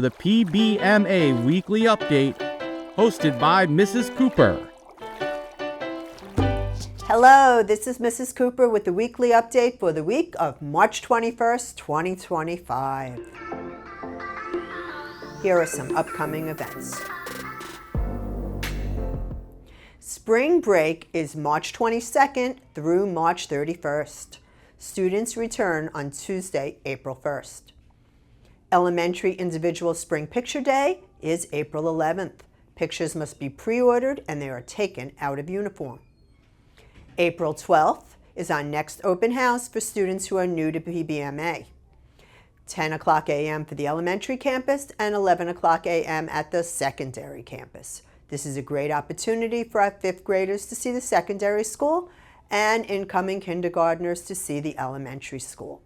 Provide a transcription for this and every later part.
for the PBMA Weekly Update, hosted by Mrs. Cooper. Hello, this is Mrs. Cooper with the weekly update for the week of March 21st, 2025. Here are some upcoming events. Spring break is March 22nd through March 31st. Students return on Tuesday, April 1st. Elementary Individual Spring Picture Day is April 11th. Pictures must be pre-ordered and they are taken out of uniform. April 12th is our next open house for students who are new to PBMA. 10 o'clock a.m. for the elementary campus and 11 o'clock a.m. at the secondary campus. This is a great opportunity for our fifth graders to see the secondary school and incoming kindergartners to see the elementary school.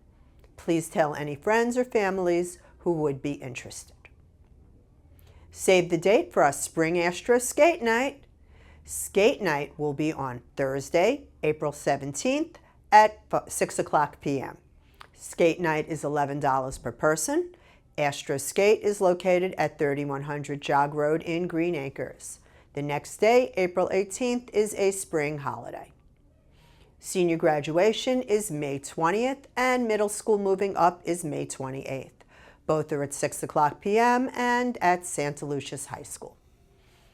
Please tell any friends or families who would be interested. Save the date for our Spring Astro Skate Night. Skate Night will be on Thursday, April 17th at 6 o'clock p.m. Skate Night is $11 per person. Astro Skate is located at 3100 Jog Road in Green Acres. The next day, April 18th, is a spring holiday. Senior graduation is May 20th and middle school moving up is May 28th. Both are at 6 o'clock p.m. and at Santa Lucia's High School.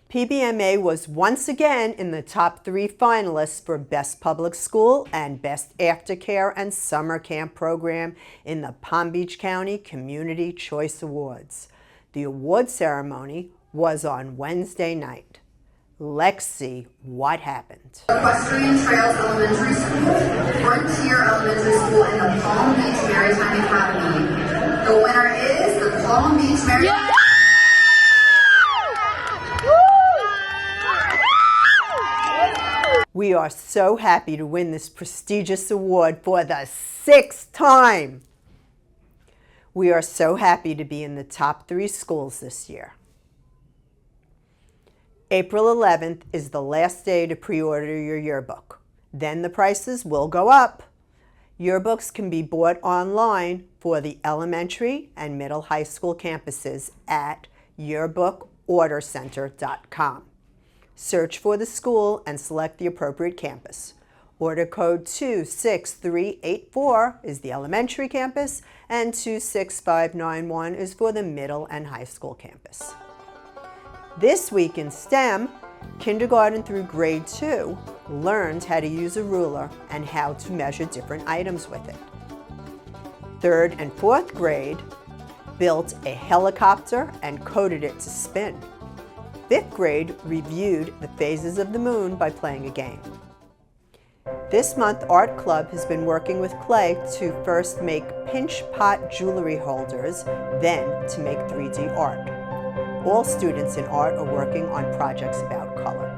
PBMA was once again in the top 3 finalists for Best Public School and Best Aftercare and Summer Camp Program in the Palm Beach County Community Choice Awards. The award ceremony was on Wednesday night. Let's see what happened. Equestrian Trails Elementary School, Frontier Elementary School, and the Palm Beach Maritime Academy. The winner is the Palm Beach Maritime. We are so happy to win this prestigious award for the 6th time. We are so happy to be in the top 3 schools this year. April 11th is the last day to pre-order your yearbook. Then the prices will go up. Yearbooks can be bought online for the elementary and middle high school campuses at yearbookordercenter.com. Search for the school and select the appropriate campus. Order code 26384 is the elementary campus and 26591 is for the middle and high school campus. This week in STEM, kindergarten through grade 2 learned how to use a ruler and how to measure different items with it. 3rd and 4th grade built a helicopter and coded it to spin. 5th grade reviewed the phases of the moon by playing a game. This month, Art Club has been working with clay to first make pinch pot jewelry holders, then to make 3D art. All students in art are working on projects about color.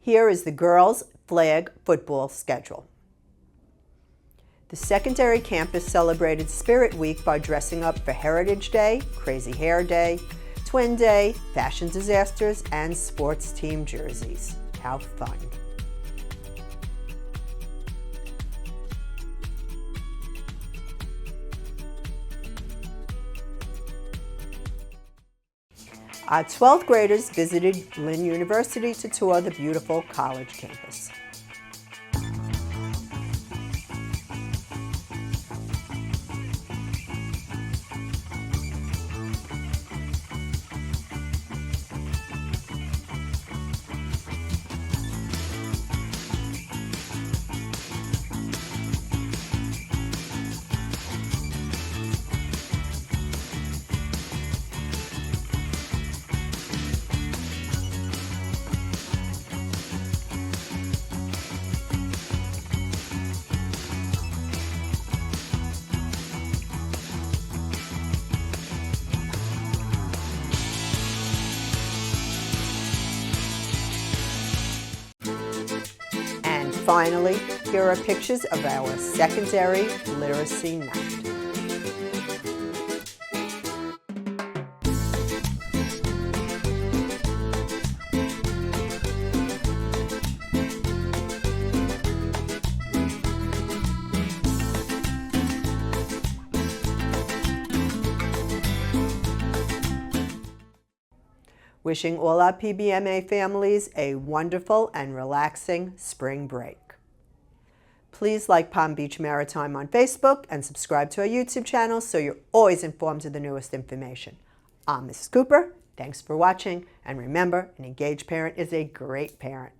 Here is the girls' flag football schedule. The secondary campus celebrated Spirit Week by dressing up for Heritage Day, Crazy Hair Day, Twin Day, Fashion Disasters, and sports team jerseys. How fun. Our 12th graders visited Lynn University to tour the beautiful college campus. Finally, here are pictures of our secondary literacy night. Wishing all our PBMA families a wonderful and relaxing spring break. Please like Palm Beach Maritime on Facebook and subscribe to our YouTube channel so you're always informed of the newest information. I'm Mrs. Cooper. Thanks for watching. And remember, an engaged parent is a great parent.